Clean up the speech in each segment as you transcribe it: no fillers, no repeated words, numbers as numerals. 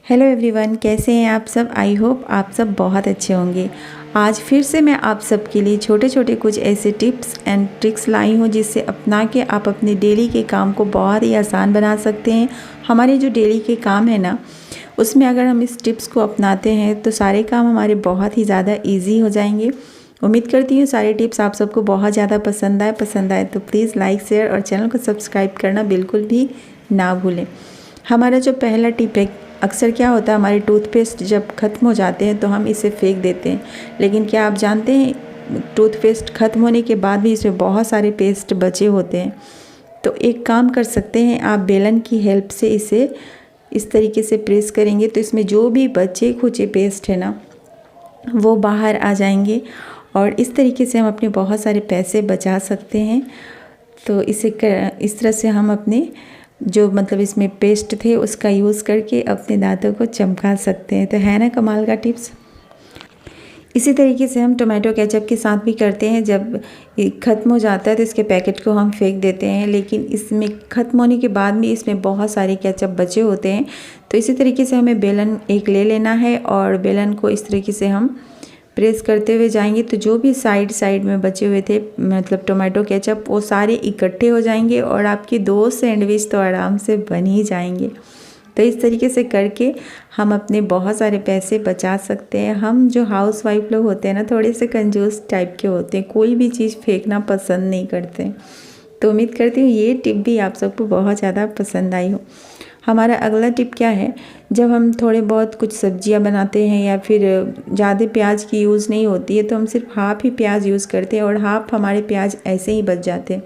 Hello everyone, कैसे हैं आप सब। आई होप आप सब बहुत अच्छे होंगे। आज फिर से मैं आप सबके लिए छोटे छोटे कुछ ऐसे टिप्स एंड ट्रिक्स लाई हूँ जिससे अपना के आप अपने डेली के काम को बहुत ही आसान बना सकते हैं। हमारे जो डेली के काम है ना, उसमें अगर हम इस टिप्स को अपनाते हैं तो सारे काम हमारे बहुत ही ज़्यादा ईजी हो जाएंगे। उम्मीद करती हूँ सारे टिप्स आप सबको बहुत ज़्यादा पसंद आए तो प्लीज़ लाइक शेयर और चैनल को सब्सक्राइब करना बिल्कुल भी ना भूलें। हमारा जो पहला टिप है, अक्सर क्या होता है हमारे टूथपेस्ट जब ख़त्म हो जाते हैं तो हम इसे फेंक देते हैं, लेकिन क्या आप जानते हैं टूथपेस्ट ख़त्म होने के बाद भी इसमें बहुत सारे पेस्ट बचे होते हैं। तो एक काम कर सकते हैं, आप बेलन की हेल्प से इसे इस तरीके से प्रेस करेंगे तो इसमें जो भी बचे खुचे पेस्ट है ना वो बाहर आ जाएंगे और इस तरीके से हम अपने बहुत सारे पैसे बचा सकते हैं। तो इस तरह से हम अपने जो इसमें पेस्ट थे उसका यूज़ करके अपने दांतों को चमका सकते हैं। तो है ना कमाल का टिप्स। इसी तरीके से हम टोमेटो केचप के साथ भी करते हैं। जब ख़त्म हो जाता है तो इसके पैकेट को हम फेंक देते हैं, लेकिन इसमें ख़त्म होने के बाद भी इसमें बहुत सारे केचप बचे होते हैं। तो इसी तरीके से हमें बेलन एक ले लेना है और बेलन को इस तरीके से हम प्रेस करते हुए जाएंगे तो जो भी साइड में बचे हुए थे टोमेटो केचप वो सारे इकट्ठे हो जाएंगे और आपकी 2 सैंडविच तो आराम से बन ही जाएंगे। तो इस तरीके से करके हम अपने बहुत सारे पैसे बचा सकते हैं। हम जो हाउस वाइफ लोग होते हैं ना, थोड़े से कंजूस टाइप के होते हैं, कोई भी चीज़ फेंकना पसंद नहीं करते। तो उम्मीद करती हूँ ये टिप भी आप सबको बहुत ज़्यादा पसंद आई हो। हमारा अगला टिप क्या है, जब हम थोड़े बहुत कुछ सब्जियां बनाते हैं या फिर ज़्यादा प्याज की यूज़ नहीं होती है तो हम सिर्फ हाफ़ ही प्याज यूज़ करते हैं और हाफ़ हमारे प्याज ऐसे ही बच जाते हैं।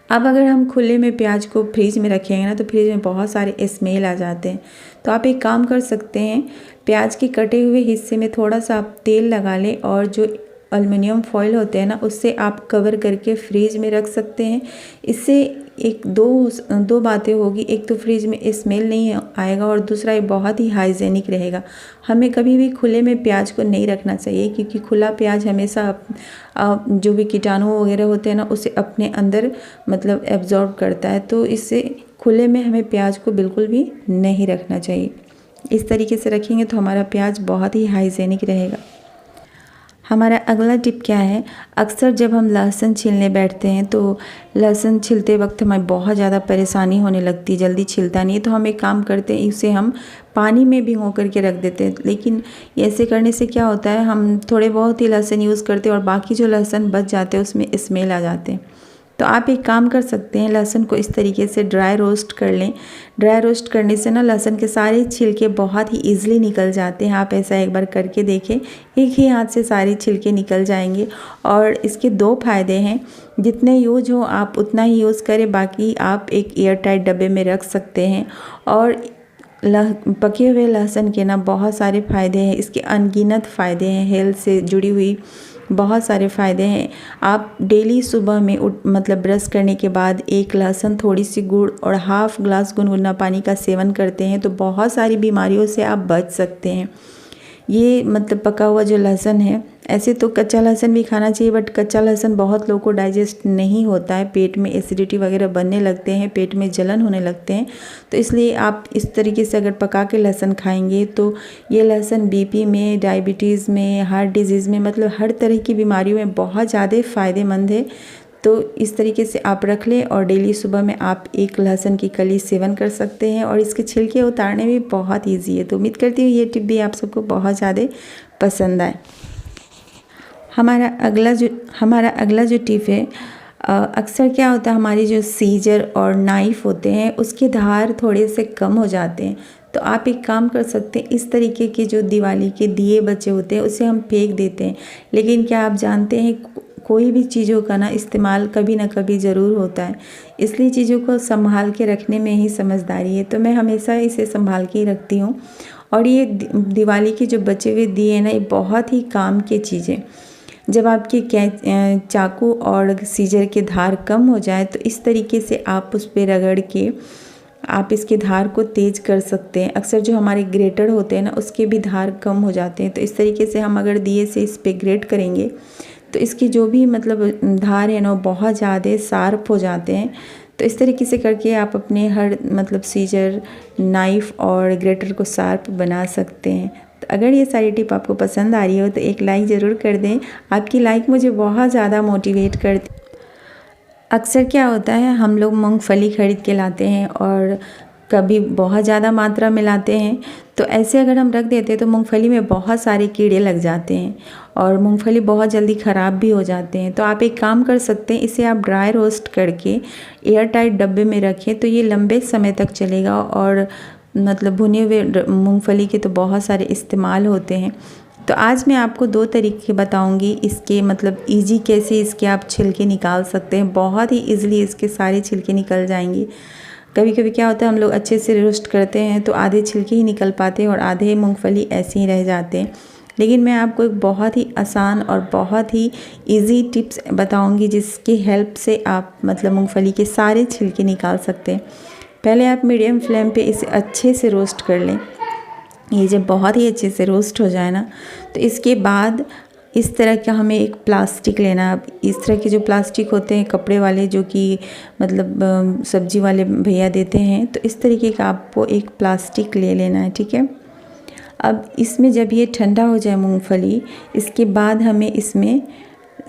अब अगर हम खुले में प्याज को फ्रिज में रखेंगे ना तो फ्रिज में बहुत सारे स्मेल आ जाते हैं। तो आप एक काम कर सकते हैं, प्याज के कटे हुए हिस्से में थोड़ा सा आप तेल लगा लें और जो एल्युमिनियम फॉइल होते हैं ना उससे आप कवर करके फ्रीज में रख सकते हैं। इससे दो बातें होगी, एक तो फ्रिज में स्मेल नहीं आएगा और दूसरा ये बहुत ही हाइजेनिक रहेगा। हमें कभी भी खुले में प्याज को नहीं रखना चाहिए क्योंकि खुला प्याज हमेशा जो भी कीटाणु वगैरह होते हैं ना उसे अपने अंदर एब्जॉर्ब करता है। तो इससे खुले में हमें प्याज को बिल्कुल भी नहीं रखना चाहिए। इस तरीके से रखेंगे तो हमारा प्याज बहुत ही हाइजेनिक रहेगा। हमारा अगला टिप क्या है, अक्सर जब हम लहसुन छीलने बैठते हैं तो लहसुन छीलते वक्त हमें बहुत ज़्यादा परेशानी होने लगती है, जल्दी छिलता नहीं है। तो हम एक काम करते हैं, इसे हम पानी में भिगो करके रख देते हैं। लेकिन ऐसे करने से क्या होता है, हम थोड़े बहुत ही लहसुन यूज़ करते हैं और बाकी जो लहसुन बच जाते हैं उसमें स्मेल आ जाते हैं। तो आप एक काम कर सकते हैं, लहसुन को इस तरीके से ड्राई रोस्ट कर लें। ड्राई रोस्ट करने से ना लहसुन के सारे छिलके बहुत ही ईजिली निकल जाते हैं। आप ऐसा एक बार करके देखें, एक ही हाथ से सारे छिलके निकल जाएंगे। और इसके 2 फ़ायदे हैं, जितने यूज हो आप उतना ही यूज़ करें, बाकी आप एक एयर टाइट डब्बे में रख सकते हैं। और पके हुए लहसुन के ना बहुत सारे फ़ायदे हैं, इसके अनगिनत फ़ायदे हैं, हेल्थ से जुड़ी हुई बहुत सारे फ़ायदे हैं। आप डेली सुबह में ब्रश करने के बाद एक लहसुन, थोड़ी सी गुड़ और हाफ़ ग्लास गुनगुना पानी का सेवन करते हैं तो बहुत सारी बीमारियों से आप बच सकते हैं। ये पका हुआ जो लहसुन है, ऐसे तो कच्चा लहसुन भी खाना चाहिए बट कच्चा लहसुन बहुत लोगों को डाइजेस्ट नहीं होता है, पेट में एसिडिटी वगैरह बनने लगते हैं, पेट में जलन होने लगते हैं। तो इसलिए आप इस तरीके से अगर पका के लहसुन खाएंगे तो ये लहसुन बीपी में, डायबिटीज़ में, हार्ट डिजीज़ में, हर तरह की बीमारियों में बहुत ज़्यादा फ़ायदेमंद है। तो इस तरीके से आप रख लें और डेली सुबह में आप एक लहसुन की कली सेवन कर सकते हैं और इसके छिलके उतारने भी बहुत ईजी है। तो उम्मीद करती हूँ ये टिप भी आप सबको बहुत ज़्यादा पसंद आए। हमारा अगला जो टिप है, अक्सर क्या होता है हमारी जो सीजर और नाइफ़ होते हैं उसके धार थोड़े से कम हो जाते हैं। तो आप एक काम कर सकते हैं, इस तरीके के जो दिवाली के दिए बचे होते हैं उसे हम फेंक देते हैं, लेकिन क्या आप जानते हैं कोई भी चीज़ों का ना इस्तेमाल कभी ना कभी ज़रूर होता है, इसलिए चीज़ों को संभाल के रखने में ही समझदारी है। तो मैं हमेशा इसे संभाल के ही रखती हूँ। और ये दिवाली के जो बचे हुए दिए ना, ये बहुत ही काम की चीज़ें। जब आपके चाकू और सीजर के धार कम हो जाए तो इस तरीके से आप उस पर रगड़ के आप इसके धार को तेज़ कर सकते हैं। अक्सर जो हमारे ग्रेटर होते हैं ना उसके भी धार कम हो जाते हैं। तो इस तरीके से हम अगर दिए से इस पर ग्रेट करेंगे तो इसकी जो भी धार है ना वो बहुत ज़्यादा शार्प हो जाते हैं। तो इस तरीके से करके आप अपने हर मतलब सीजर, नाइफ़ और ग्रेटर को शार्प बना सकते हैं। तो अगर ये सारी टिप आपको पसंद आ रही हो तो एक लाइक ज़रूर कर दें। आपकी लाइक मुझे बहुत ज़्यादा मोटिवेट करती। अक्सर क्या होता है, हम लोग मूंगफली ख़रीद के लाते हैं और कभी बहुत ज़्यादा मात्रा में लाते हैं, तो ऐसे अगर हम रख देते हैं तो मूंगफली में बहुत सारे कीड़े लग जाते हैं और मूंगफली बहुत जल्दी ख़राब भी हो जाते हैं। तो आप एक काम कर सकते हैं, इसे आप ड्राई रोस्ट करके एयर टाइट डब्बे में रखें तो ये लंबे समय तक चलेगा। और मतलब भुने हुए मूंगफली के तो बहुत सारे इस्तेमाल होते हैं। तो आज मैं आपको 2 तरीके बताऊंगी इसके, मतलब इजी कैसे इसके आप छिलके निकाल सकते हैं। बहुत ही ईज़िली इसके सारे छिलके निकल जाएंगे। कभी कभी क्या होता है, हम लोग अच्छे से रोस्ट करते हैं तो आधे छिलके ही निकल पाते हैं और आधे मूंगफली ऐसे ही रह जाते हैं। लेकिन मैं आपको एक बहुत ही आसान और बहुत ही इजी टिप्स बताऊंगी जिसकी हेल्प से आप मतलब मूंगफली के सारे छिलके निकाल सकते हैं। पहले आप मीडियम फ्लेम पे इसे अच्छे से रोस्ट कर लें। ये जब बहुत ही अच्छे से रोस्ट हो जाए ना, तो इसके बाद इस तरह का हमें एक प्लास्टिक लेना है। इस तरह के जो प्लास्टिक होते हैं कपड़े वाले, जो कि मतलब सब्जी वाले भैया देते हैं, तो इस तरीके का आपको एक प्लास्टिक ले लेना है, ठीक है। अब इसमें जब ये ठंडा हो जाए मूंगफली, इसके बाद हमें इसमें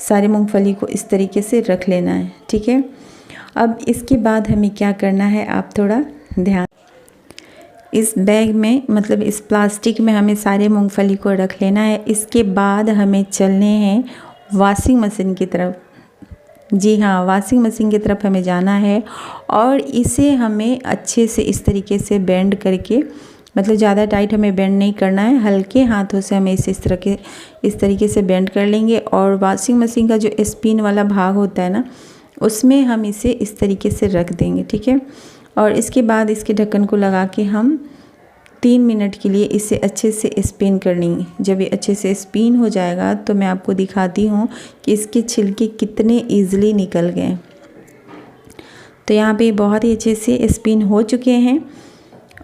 सारे मूंगफली को इस तरीके से रख लेना है, ठीक है। अब इसके बाद हमें क्या करना है, आप थोड़ा ध्यान, इस बैग में मतलब इस प्लास्टिक में हमें सारे मूंगफली को रख लेना है। इसके बाद हमें चलने हैं वॉशिंग मशीन की तरफ। जी हाँ, वॉशिंग मशीन की तरफ हमें जाना है और इसे हमें अच्छे से इस तरीके से बेंड करके, मतलब ज़्यादा टाइट हमें बेंड नहीं करना है, हल्के हाथों से हमें इस तरीके से बेंड कर लेंगे। और वॉशिंग मशीन का जो स्पिन वाला भाग होता है ना, उसमें हम इसे इस तरीके से रख देंगे, ठीक है। और इसके बाद इसके ढक्कन को लगा के हम 3 मिनट के लिए इसे अच्छे से स्पिन कर लेंगे। जब ये अच्छे से स्पिन हो जाएगा तो मैं आपको दिखाती हूँ कि इसके छिलके कितने ईज़िली निकल गए। तो यहाँ पे बहुत ही अच्छे से स्पिन हो चुके हैं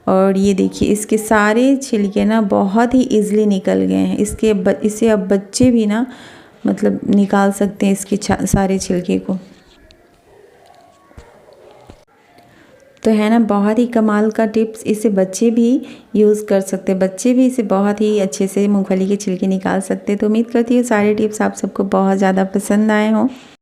और ये देखिए इसके सारे छिलके ना बहुत ही ईज़िली निकल गए हैं। इसे अब बच्चे भी ना मतलब निकाल सकते हैं इसके सारे छिलके को। तो है ना बहुत ही कमाल का टिप्स, इसे बच्चे भी यूज़ कर सकते हैं। बच्चे भी इसे बहुत ही अच्छे से मूंगफली के छिलके निकाल सकते हैं। तो उम्मीद करती हूँ सारे टिप्स आप सबको बहुत ज़्यादा पसंद आए हों।